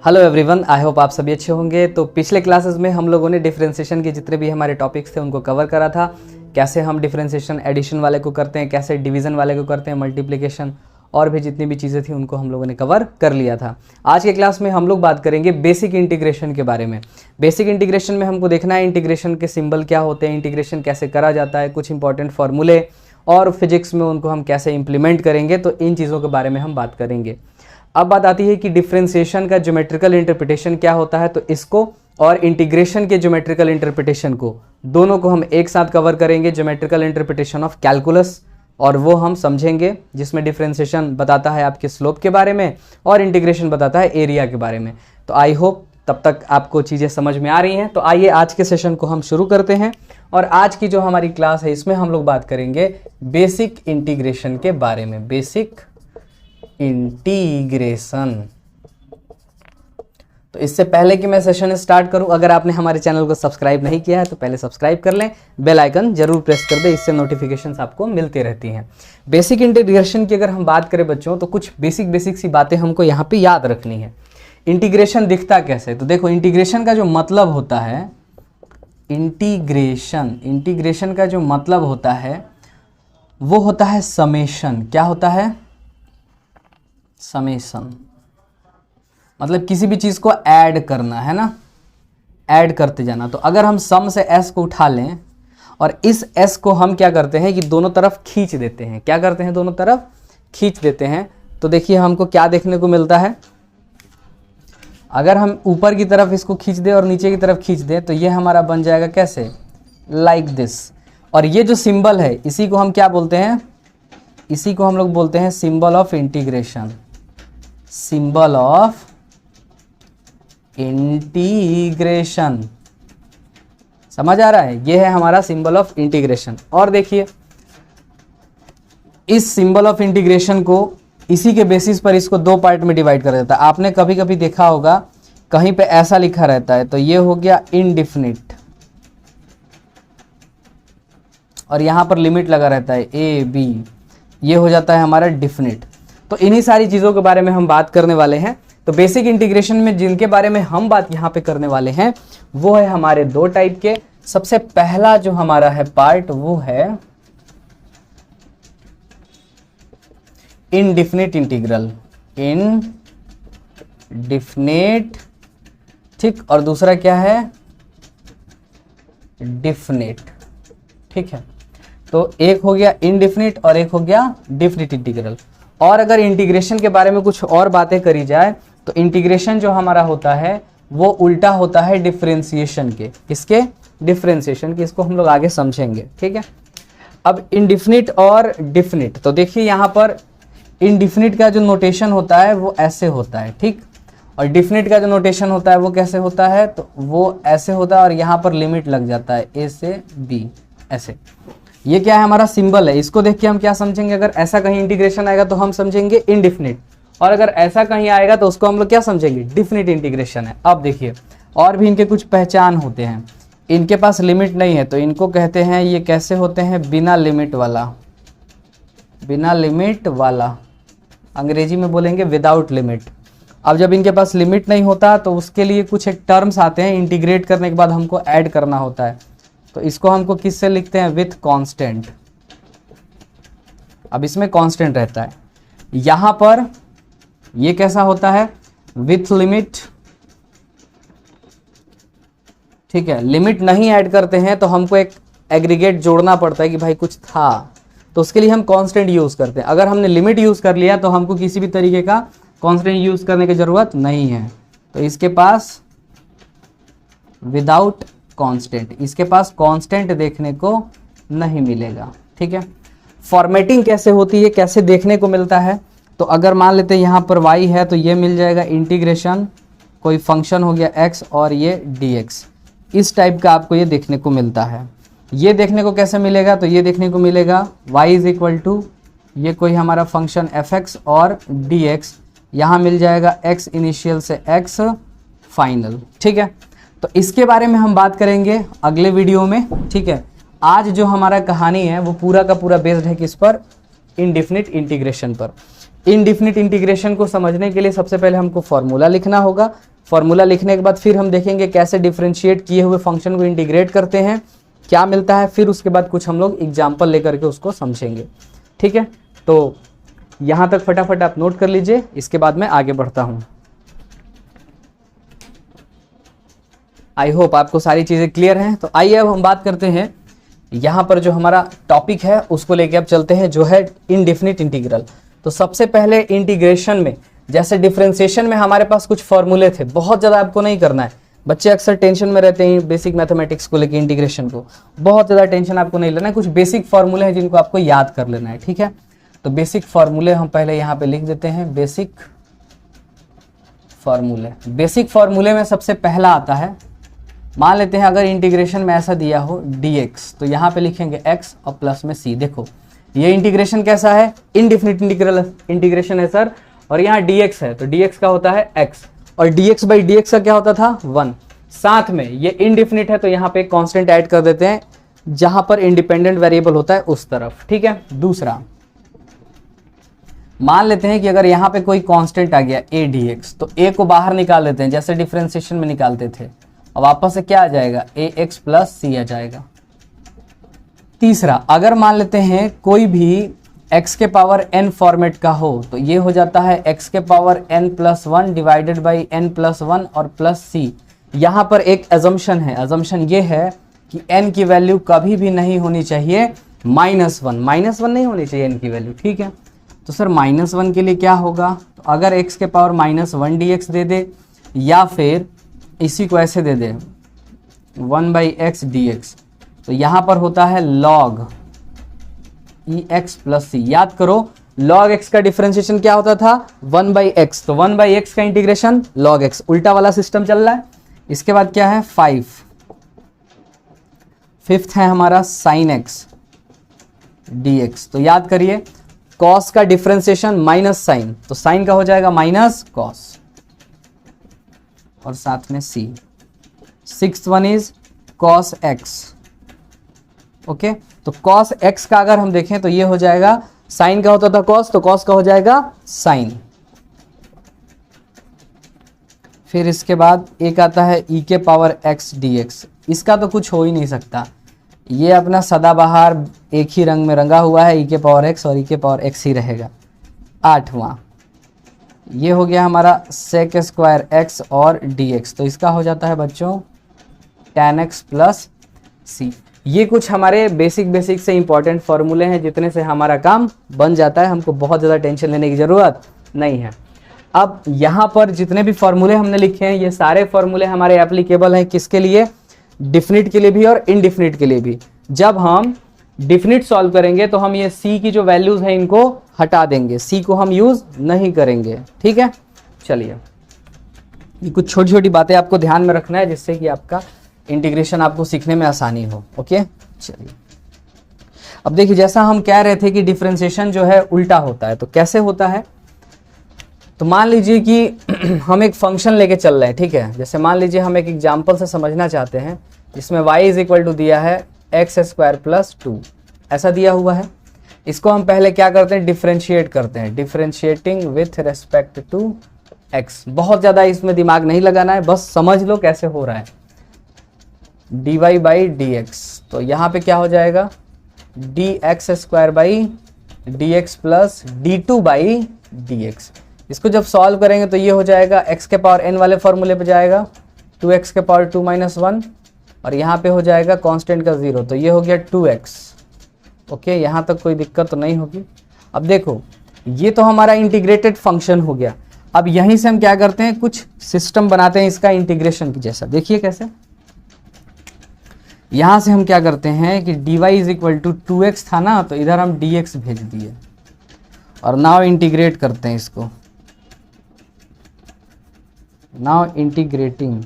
Hello everyone, I hope आप सभी अच्छे होंगे। तो पिछले क्लासेस में हम लोगों ने डिफरेंशिएशन के जितने भी हमारे टॉपिक्स थे उनको कवर करा था। कैसे हम डिफरेंशिएशन एडिशन वाले को करते हैं, कैसे डिवीज़न वाले को करते हैं, मल्टीप्लिकेशन और भी जितनी भी चीज़ें थी उनको हम लोगों ने कवर कर लिया था। आज के क्लास में हम लोग बात करेंगे बेसिक इंटीग्रेशन के बारे में। बेसिक इंटीग्रेशन में हमको देखना है इंटीग्रेशन के सिंबल क्या होते हैं, इंटीग्रेशन कैसे करा जाता है, कुछ इंपॉर्टेंट फार्मूले और फिजिक्स में उनको हम कैसे इंप्लीमेंट करेंगे, तो इन चीज़ों के बारे में हम बात करेंगे। अब बात आती है कि डिफरेंशिएशन का ज्योमेट्रिकल इंटरप्रिटेशन क्या होता है, तो इसको और इंटीग्रेशन के ज्योमेट्रिकल इंटरप्रिटेशन को दोनों को हम एक साथ कवर करेंगे। ज्योमेट्रिकल इंटरप्रिटेशन ऑफ कैलकुलस और वो हम समझेंगे, जिसमें डिफरेंशिएशन बताता है आपके स्लोप के बारे में और इंटीग्रेशन बताता है एरिया के बारे में। तो आई होप तब तक आपको चीज़ें समझ में आ रही हैं। तो आइए आज के सेशन को हम शुरू करते हैं। और आज की जो हमारी क्लास है इसमें हम लोग बात करेंगे बेसिक इंटीग्रेशन के बारे में। Basic integration. तो इससे पहले कि मैं सेशन स्टार्ट करूं, अगर आपने हमारे चैनल को सब्सक्राइब नहीं किया है तो पहले सब्सक्राइब कर लें, बेल आइकन जरूर प्रेस कर दें, इससे नोटिफिकेशंस आपको मिलती रहती हैं। बेसिक इंटीग्रेशन की अगर हम बात करें बच्चों, तो कुछ बेसिक सी बातें हमको यहाँ पे याद रखनी है। इंटीग्रेशन दिखता कैसे, तो देखो इंटीग्रेशन का जो मतलब होता है, इंटीग्रेशन का जो मतलब होता है वो होता है समेशन। क्या होता है? समेशन। मतलब किसी भी चीज को ऐड करना है ना, ऐड करते जाना। तो अगर हम सम से s को उठा लें और इस s को हम क्या करते हैं कि दोनों तरफ खींच देते हैं। क्या करते हैं? दोनों तरफ खींच देते हैं। तो देखिए हमको क्या देखने को मिलता है। अगर हम ऊपर की तरफ इसको खींच दें और नीचे की तरफ खींच दें तो ये हमारा बन जाएगा कैसे? Like this. और ये जो सिंबल है इसी को हम क्या बोलते हैं? इसी को हम लोग बोलते हैं symbol of integration. Symbol of integration. समझ आ रहा है? ये है हमारा सिंबल ऑफ इंटीग्रेशन। और देखिए इस सिंबल ऑफ इंटीग्रेशन को इसी के बेसिस पर इसको दो पार्ट में डिवाइड कर देता है। आपने कभी कभी देखा होगा कहीं पे ऐसा लिखा रहता है, तो ये हो गया इनडिफिनिट और यहां पर लिमिट लगा रहता है ए बी, ये हो जाता है हमारा डिफिनिट। तो इन्हीं सारी चीज़ों के बारे में हम बात करने वाले हैं। तो बेसिक इंटीग्रेशन में जिनके बारे में हम बात यहाँ पे करने वाले हैं वो है हमारे दो टाइप के। सबसे पहला जो हमारा है पार्ट वो है इनडिफिनिट इंटीग्रल। इनडिफिनिट, ठीक। और दूसरा क्या है? डिफिनिट, ठीक है। तो एक हो गया इनडिफिनिट और एक हो गया डिफिनिट इंटीग्रल। और अगर इंटीग्रेशन के बारे में कुछ और बातें करी जाए तो इंटीग्रेशन जो हमारा होता है वो उल्टा होता है डिफरेंशिएशन के। इसके डिफरेंशिएशन के, इसको हम लोग आगे समझेंगे, ठीक है। अब इनडिफिनिट और डिफिनिट, तो देखिए यहाँ पर इनडिफिनिट का जो नोटेशन होता है वो ऐसे होता है, ठीक। और डिफिनिट का जो नोटेशन होता है वो कैसे होता है? तो वो ऐसे होता है और यहाँ पर लिमिट लग जाता है ए से बी, ऐसे। ये क्या है? हमारा सिंबल है। इसको देख के हम क्या समझेंगे? अगर ऐसा कहीं इंटीग्रेशन आएगा तो हम समझेंगे इनडिफिनिट, और अगर ऐसा कहीं आएगा तो उसको हम लोग क्या समझेंगे? डिफिनिट इंटीग्रेशन है। अब देखिए और भी इनके कुछ पहचान होते हैं। इनके पास लिमिट नहीं है तो इनको कहते हैं, ये कैसे होते हैं? बिना लिमिट वाला। बिना लिमिट वाला, अंग्रेजी में बोलेंगे विदाउट लिमिट। अब जब इनके पास लिमिट नहीं होता तो उसके लिए कुछ एक टर्म्स आते हैं, इंटीग्रेट करने के बाद हमको ऐड करना होता है। तो इसको हमको किससे लिखते हैं? With constant. अब इसमें कांस्टेंट रहता है। यहां पर ये कैसा होता है? विथ लिमिट, ठीक है। लिमिट नहीं ऐड करते हैं तो हमको एक एग्रीगेट जोड़ना पड़ता है कि भाई कुछ था, तो उसके लिए हम कांस्टेंट यूज करते हैं। अगर हमने लिमिट यूज कर लिया तो हमको किसी भी तरीके का कांस्टेंट यूज करने की जरूरत नहीं है। तो इसके पास विदाउट कांस्टेंट, इसके पास कांस्टेंट देखने को नहीं मिलेगा, ठीक है। फॉर्मेटिंग कैसे होती है, कैसे देखने को मिलता है? तो अगर मान लेते हैं यहाँ पर y है तो ये मिल जाएगा इंटीग्रेशन, कोई फंक्शन हो गया x और ये dx, इस टाइप का आपको ये देखने को मिलता है। ये देखने को कैसे मिलेगा? तो ये देखने को मिलेगा y इज इक्वल टू ये कोई हमारा फंक्शन fx और dx, यहाँ मिल जाएगा x इनिशियल से x फाइनल, ठीक है। तो इसके बारे में हम बात करेंगे अगले वीडियो में, ठीक है। आज जो हमारा कहानी है वो पूरा का पूरा बेस्ड है किस पर? इनडिफिनिट इंटीग्रेशन पर। इनडिफिनिट इंटीग्रेशन को समझने के लिए सबसे पहले हमको फॉर्मूला लिखना होगा। फॉर्मूला लिखने के बाद फिर हम देखेंगे कैसे डिफरेंशिएट किए हुए फंक्शन को इंटीग्रेट करते हैं, क्या मिलता है, फिर उसके बाद कुछ हम लोग एग्जाम्पल लेकर के उसको समझेंगे। ठीक है, तो यहाँ तक फटाफट आप नोट कर लीजिए, इसके बाद मैं आगे बढ़ता हूँ। आई होप आपको सारी चीज़ें क्लियर हैं। तो आइए अब हम बात करते हैं, यहाँ पर जो हमारा टॉपिक है उसको लेके अब चलते हैं, जो है इनडेफिनिट इंटीग्रल। तो सबसे पहले इंटीग्रेशन में, जैसे डिफरेंशिएशन में हमारे पास कुछ फॉर्मूले थे, बहुत ज़्यादा आपको नहीं करना है। बच्चे अक्सर टेंशन में रहते हैं बेसिक मैथमेटिक्स को लेके, इंटीग्रेशन को बहुत ज़्यादा टेंशन आपको नहीं लेना है। कुछ बेसिक फॉर्मूले हैं जिनको आपको याद कर लेना है। ठीक है, तो बेसिक फॉर्मूले हम पहले यहाँ पे लिख देते हैं। बेसिक फॉर्मूले में सबसे पहला आता है, मान लेते हैं अगर इंटीग्रेशन में ऐसा दिया हो dx, तो यहाँ पे लिखेंगे x और प्लस में c। देखो ये इंटीग्रेशन कैसा है, इनडिफिनिट इंटीग्रेशन है सर, और यहाँ dx है तो dx का होता है x, और dx बाई dx का क्या होता था 1। साथ में ये इनडिफिनिट है तो यहाँ पे कांस्टेंट ऐड कर देते हैं, जहां पर इंडिपेंडेंट वेरिएबल होता है उस तरफ। ठीक है, दूसरा मान लेते हैं कि अगर यहाँ पे कोई कांस्टेंट आ गया a dx, तो a को बाहर निकाल लेते हैं जैसे डिफरेंशिएशन में निकालते थे, और वापस से क्या आ जाएगा, ax प्लस c आ जाएगा। तीसरा, अगर मान लेते हैं कोई भी x के पावर n फॉर्मेट का हो, तो ये हो जाता है x के power n plus 1 divided by n plus 1 और प्लस c। यहाँ पर एक अजम्पशन है, अजम्पशन ये है कि n की वैल्यू कभी भी नहीं होनी चाहिए -1, -1 नहीं होनी चाहिए n की वैल्यू। ठीक है, तो सर -1 के लिए क्या होगा, तो अगर x के पावर -1 dx दे दे, या फिर इसी को ऐसे दे दे 1/x dx, तो यहाँ पर होता है log ex प्लस c। याद करो log x का डिफरेंशिएशन क्या होता था 1/x, तो 1/x का इंटीग्रेशन log x, उल्टा वाला सिस्टम चल रहा है। इसके बाद क्या है 5th है हमारा sin x dx, तो याद करिए cos का डिफरेंशिएशन माइनस साइन, तो साइन का हो जाएगा माइनस cos, और साथ में c। 6th one is cos x। Okay, तो cos x का अगर हम देखें तो ये हो जाएगा, साइन का होता था cos, तो cos का हो जाएगा साइन। फिर इसके बाद एक आता है e के पावर x dx, इसका तो कुछ हो ही नहीं सकता, ये अपना सदाबहार एक ही रंग में रंगा हुआ है, e के पावर x और e के पावर x ही रहेगा। 8वां ये हो गया हमारा sec स्क्वायर x और dx, तो इसका हो जाता है बच्चों tan x प्लस c। ये कुछ हमारे बेसिक से इंपॉर्टेंट फॉर्मूले हैं, जितने से हमारा काम बन जाता है, हमको बहुत ज़्यादा टेंशन लेने की ज़रूरत नहीं है। अब यहाँ पर जितने भी फॉर्मूले हमने लिखे हैं, ये सारे फॉर्मूले हमारे एप्लीकेबल हैं किसके लिए, डिफिनिट के लिए भी और इनडिफिनिट के लिए भी। जब हम डिफिनिट सॉल्व करेंगे तो हम ये c की जो वैल्यूज हैं इनको हटा देंगे, c को हम यूज नहीं करेंगे। ठीक है, चलिए ये कुछ छोटी छोटी बातें आपको ध्यान में रखना है, जिससे कि आपका इंटीग्रेशन आपको सीखने में आसानी हो। ओके, चलिए अब देखिए, जैसा हम कह रहे थे कि डिफरेंशिएशन जो है उल्टा होता है, तो कैसे होता है, तो मान लीजिए कि हम एक फंक्शन लेके चल रहे हैं। ठीक है, जैसे मान लीजिए हम एक एग्जांपल से समझना चाहते हैं, जिसमें y इज इक्वल टू दिया है x स्क्वायर प्लस 2, ऐसा दिया हुआ है। इसको हम पहले क्या करते हैं, डिफरेंशिएट करते हैं, differentiating with respect to x। बहुत ज़्यादा इसमें दिमाग नहीं लगाना है, बस समझ लो कैसे हो रहा है। dy बाई dx, तो यहाँ पे क्या हो जाएगा dx square by dx plus d2 by dx। इसको जब सॉल्व करेंगे तो ये हो जाएगा x के पावर n वाले फॉर्मूले पे जाएगा 2x के पावर 2 माइनस 1, और यहाँ पे हो जाएगा कांस्टेंट का 0, तो ये हो गया 2x। ओके, यहाँ तक कोई दिक्कत तो नहीं होगी। अब देखो ये तो हमारा इंटीग्रेटेड फंक्शन हो गया। अब यहीं से हम क्या करते हैं, कुछ सिस्टम बनाते हैं इसका इंटीग्रेशन की जैसा। देखिए कैसे, यहाँ से हम क्या करते हैं कि dy is equal to 2x था ना, तो इधर हम dx भेज दिए, और नाउ इंटीग्रेट करते हैं इसको। नाउ इंटीग्रेटिंग,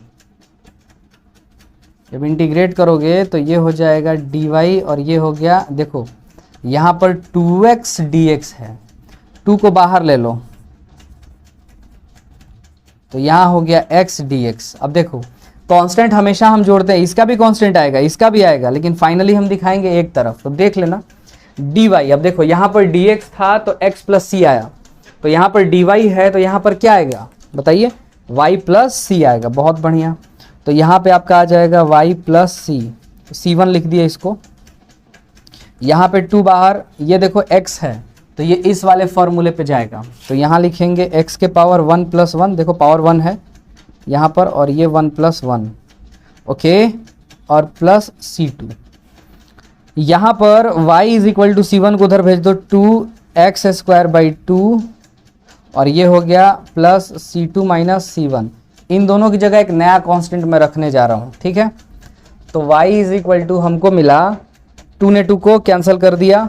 जब इंटीग्रेट करोगे तो ये हो जाएगा dy, और ये हो गया, देखो यहाँ पर 2x dx है, 2 को बाहर ले लो तो यहाँ हो गया x dx। अब देखो कांस्टेंट हमेशा हम जोड़ते हैं, इसका भी कांस्टेंट आएगा, इसका भी आएगा, लेकिन फाइनली हम दिखाएंगे एक तरफ। तो देख लेना dy, अब देखो यहाँ पर dx था तो x प्लस c आया, तो यहाँ पर dy है तो यहाँ पर क्या आएगा बताइए, y प्लस सी आएगा, बहुत बढ़िया। तो यहाँ पे आपका आ जाएगा y प्लस सी, C1 लिख दिया इसको। यहाँ पे 2 बाहर, ये देखो x है तो ये इस वाले फॉर्मूले पे जाएगा, तो यहाँ लिखेंगे x के पावर 1 प्लस 1, देखो पावर 1 है यहाँ पर, और ये 1 प्लस 1, ओके, और प्लस C2। यहाँ पर y is equal to C1 को उधर भेज दो, 2x स्क्वायर बाई 2, और ये हो गया प्लस C2 माइनस C1। इन दोनों की जगह एक नया कांस्टेंट मैं रखने जा रहा हूँ, ठीक है। तो y इज इक्वल टू हमको मिला, 2 ने 2 को कैंसिल कर दिया,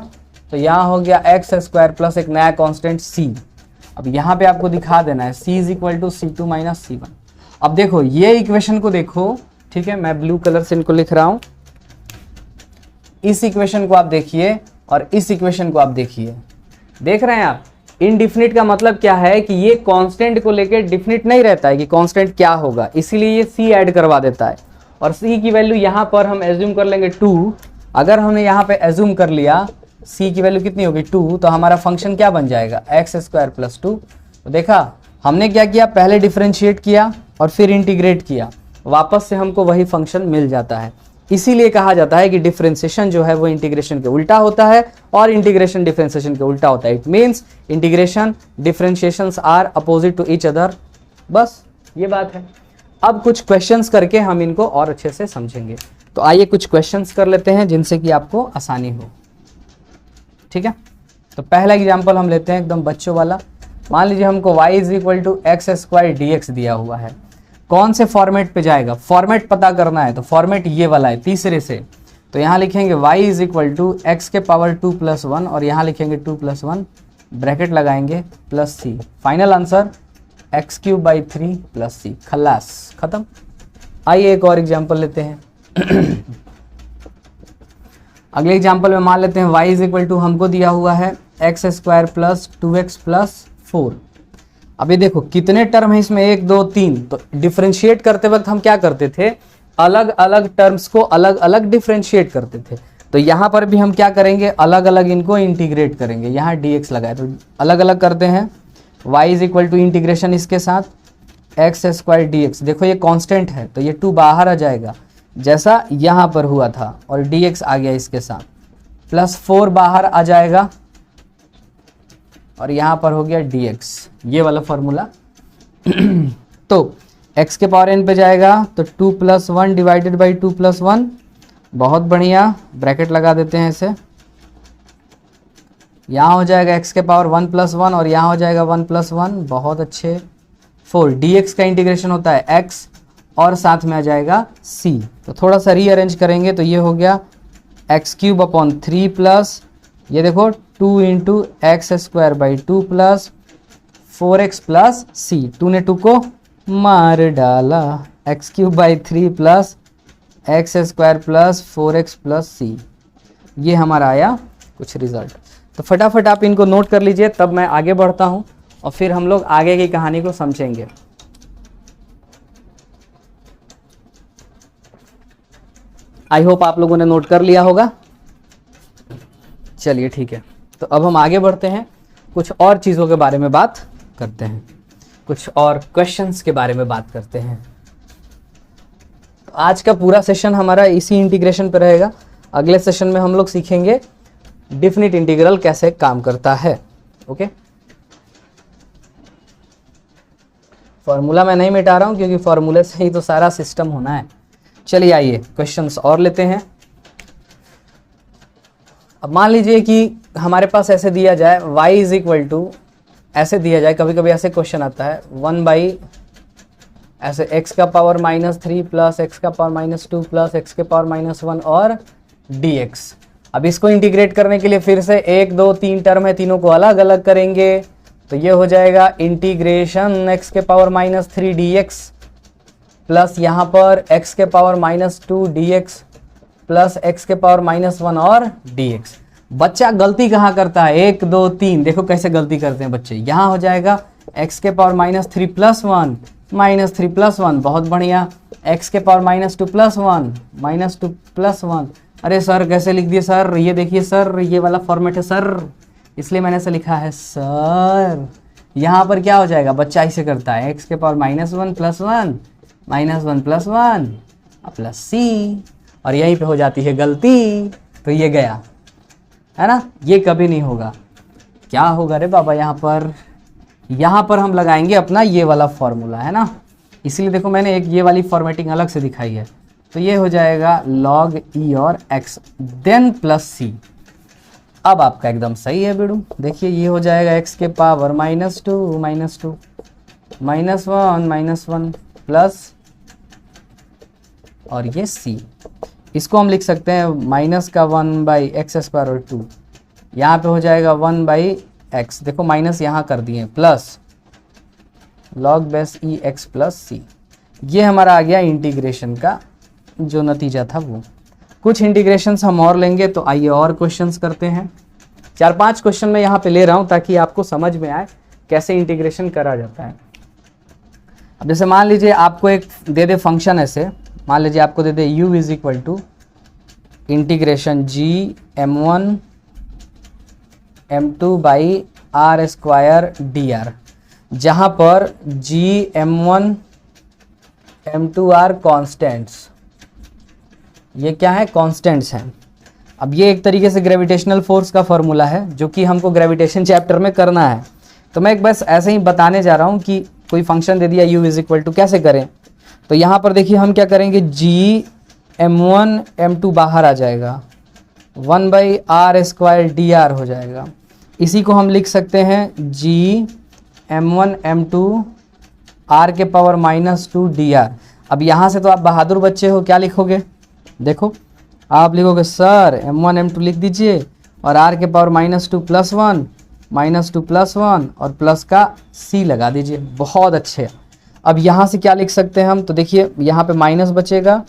तो यहाँ हो गया x स्क्वायर प्लस एक नया कांस्टेंट c। अब यहाँ पे आपको दिखा देना है c is equal to C2 minus C1। अब देखो ये इक्वेशन को देखो, ठीक है, मैं ब्लू कलर से इनको लिख रहा हूँ। इस इक्वेशन को आप देखिए और इस इक्वेशन को आप देखिए, देख रहे हैं आप। इनडिफिनिट का मतलब क्या है कि ये कांस्टेंट को लेकर डिफिनिट नहीं रहता है कि कांस्टेंट क्या होगा, इसीलिए ये c ऐड करवा देता है। और c की वैल्यू यहाँ पर हम एज्यूम कर लेंगे 2। अगर हमने यहाँ पे एज्यूम कर लिया c की वैल्यू कितनी होगी 2, तो हमारा फंक्शन क्या बन जाएगा x स्क्वायर प्लस 2। तो देखा हमने क्या किया, पहले डिफरेंशिएट किया और फिर इंटीग्रेट किया, वापस से हमको वही फंक्शन मिल जाता है। इसीलिए कहा जाता है कि डिफरेंशिएशन जो है वो इंटीग्रेशन के उल्टा होता है और इंटीग्रेशन डिफरेंशिएशन के उल्टा होता है। It means integration differentiations are opposite to each other, बस ये बात है। अब कुछ क्वेश्चंस करके हम इनको और अच्छे से समझेंगे। तो आइए कुछ क्वेश्चंस कर लेते हैं जिनसे कि आपको आसानी हो, ठीक है। तो पहला एग्जाम्पल हम लेते हैं एकदम बच्चों वाला। मान लीजिए हमको y is equal to x square d x दिया हुआ है। कौन से फॉर्मेट पे जाएगा, फॉर्मेट पता करना है, तो फॉर्मेट ये वाला है तीसरे से। तो यहाँ लिखेंगे y is equal to x के पावर 2 प्लस 1, और यहाँ लिखेंगे 2 प्लस 1, ब्रैकेट लगाएंगे, plus C. Final answer x cube by 3 plus C, खलास, खत्म। आइए एक और एग्जाम्पल लेते हैं। अगले एग्जाम्पल में मान लेते हैं y इज इक्वल टू हमको दिया हुआ है x square plus 2x plus 4। अभी देखो कितने टर्म है इसमें, 1 2 3। तो डिफरेंशिएट करते वक्त हम क्या करते थे, अलग अलग टर्म्स को अलग अलग डिफरेंशिएट करते थे। तो यहाँ पर भी हम क्या करेंगे, अलग अलग इनको इंटीग्रेट करेंगे। यहाँ dx लगाए तो अलग अलग करते हैं। y is equal to integration इसके साथ एक्स स्क्वायर dx, देखो ये कांस्टेंट है तो ये 2 बाहर आ जाएगा जैसा यहाँ पर हुआ था, और dx आ गया इसके साथ, प्लस 4 बाहर आ जाएगा और यहाँ पर हो गया dx, ये वाला फॉर्मूला। तो x के पावर n पे जाएगा तो 2 प्लस 1 डिवाइडेड बाई 2 प्लस 1, बहुत बढ़िया, ब्रैकेट लगा देते हैं इसे। यहाँ हो जाएगा x के पावर 1 प्लस 1 और यहाँ हो जाएगा 1 प्लस 1, बहुत अच्छे। 4 dx का इंटीग्रेशन होता है x और साथ में आ जाएगा c। तो थोड़ा सा रीअरेंज करेंगे तो ये हो गया एक्स क्यूब अपॉन 3 प्लस, ये देखो 2 into x square by 2 plus 4x plus c। 2 ने 2 को मार डाला, x cube by 3 plus x square plus 4x plus c। ये हमारा आया कुछ रिजल्ट। तो फटाफट आप इनको नोट कर लीजिए, तब मैं आगे बढ़ता हूँ और फिर हम लोग आगे की कहानी को समझेंगे। आई होप आप लोगों ने नोट कर लिया होगा। चलिए ठीक है, तो अब हम आगे बढ़ते हैं, कुछ और चीज़ों के बारे में बात करते हैं, कुछ और क्वेश्चंस के बारे में बात करते हैं। तो आज का पूरा सेशन हमारा इसी इंटीग्रेशन पे रहेगा। अगले सेशन में हम लोग सीखेंगे डिफिनिट इंटीग्रल कैसे काम करता है। ओके, फॉर्मूला मैं नहीं मिटा रहा हूँ क्योंकि फॉर्मूले से ही तो सारा सिस्टम होना है। चलिए आइए क्वेश्चंस और लेते हैं। अब मान लीजिए कि हमारे पास ऐसे दिया जाए y इज इक्वल टू, ऐसे दिया जाए, कभी कभी ऐसे क्वेश्चन आता है 1 बाई ऐसे x का पावर -3 प्लस x का पावर -2 प्लस x के पावर -1 और dx। अब इसको इंटीग्रेट करने के लिए फिर से 1 2 3 टर्म है, तीनों को अलग अलग करेंगे तो ये हो जाएगा इंटीग्रेशन x के पावर -3 dx प्लस यहाँ पर x के पावर -2 dx प्लस x के पावर -1 और dx। बच्चा गलती कहाँ करता है, 1 2 3, देखो कैसे गलती करते हैं बच्चे। यहाँ हो जाएगा x के पावर -3 प्लस 1 -3 प्लस 1, बहुत बढ़िया। x के पावर -2 प्लस 1 -2 प्लस 1। अरे सर कैसे लिख दिए सर, ये देखिए सर ये वाला फॉर्मेट है सर, इसलिए मैंने ऐसे लिखा है सर। यहाँ पर क्या हो जाएगा, बच्चा ऐसे करता है x के पावर -1 + 1 -1 + 1 प्लस सी, और यहीं पे हो जाती है गलती, तो ये गया, है ना। ये कभी नहीं होगा। क्या होगा रे बाबा, यहाँ पर हम लगाएंगे अपना ये वाला फॉर्मूला, है ना। इसलिए देखो मैंने एक ये वाली फॉर्मेटिंग अलग से दिखाई है। तो ये हो जाएगा log e और x देन प्लस सी। अब आपका एकदम सही है बेड़ू। देखिए ये हो जाएगा x के पावर -2 -1 प्लस और ये c। इसको हम लिख सकते हैं -1/x² और 2। यहाँ पे हो जाएगा 1/x, देखो माइनस यहाँ कर दिए, प्लस log बेस ई एक्स प्लस सी। ये हमारा आ गया इंटीग्रेशन का जो नतीजा था वो। कुछ इंटीग्रेशंस हम और लेंगे, तो आइए और क्वेश्चंस करते हैं। 4-5 क्वेश्चन मैं यहाँ पे ले रहा हूँ ताकि आपको समझ में आए कैसे इंटीग्रेशन करा जाता है। अब जैसे मान लीजिए आपको एक दे दे फंक्शन ऐसे, मान लीजिए आपको दे दे u = integration g m1 m2/r² dr, जहाँ पर g m1 m2 r constants, ये क्या है, कॉन्स्टेंट्स हैं। अब ये एक तरीके से ग्रेविटेशनल फोर्स का फॉर्मूला है जो कि हमको ग्रेविटेशन चैप्टर में करना है। तो मैं एक बस ऐसे ही बताने जा रहा हूँ कि कोई फंक्शन दे दिया u = कैसे करें। तो यहाँ पर देखिए हम क्या करेंगे, g m1 m2 बाहर आ जाएगा, 1/r² dr हो जाएगा। इसी को हम लिख सकते हैं g m1 m2 r के पावर -2 dr। अब यहाँ से तो आप बहादुर बच्चे हो, क्या लिखोगे, देखो आप लिखोगे सर m1 m2 लिख दीजिए और r के पावर -2 + 1 -2 + 1 और प्लस का c लगा दीजिए। बहुत अच्छे। अब यहाँ से क्या लिख सकते हैं हम, तो देखिए यहाँ पे माइनस बचेगा,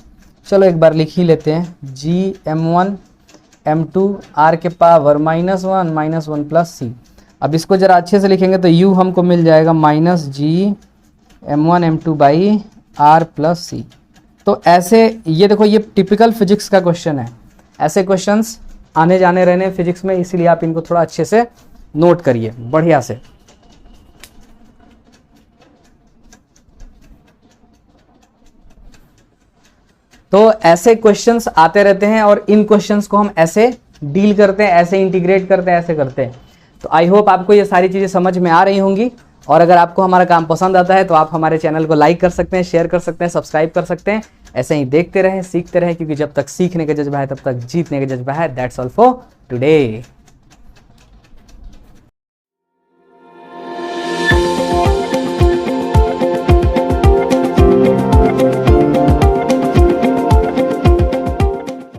चलो एक बार लिख ही लेते हैं, g m1 m2 r के पावर -1 + c। अब इसको ज़रा अच्छे से लिखेंगे तो u हमको मिल जाएगा -g m1 m2/r + c। तो ऐसे ये देखो, ये टिपिकल फिजिक्स का क्वेश्चन है। ऐसे क्वेश्चंस आने जाने रहने फिजिक्स में, इसीलिए आप इनको थोड़ा अच्छे से नोट करिए बढ़िया से। तो ऐसे क्वेश्चंस आते रहते हैं और इन क्वेश्चंस को हम ऐसे डील करते हैं, ऐसे इंटीग्रेट करते हैं, ऐसे करते हैं। तो आई होप आपको ये सारी चीज़ें समझ में आ रही होंगी। और अगर आपको हमारा काम पसंद आता है तो आप हमारे चैनल को लाइक कर सकते हैं, शेयर कर सकते हैं, सब्सक्राइब कर सकते हैं। ऐसे ही देखते रहें, सीखते रहें, क्योंकि जब तक सीखने का जज्बा है तब तक जीतने का जज्बा है। That's all for today.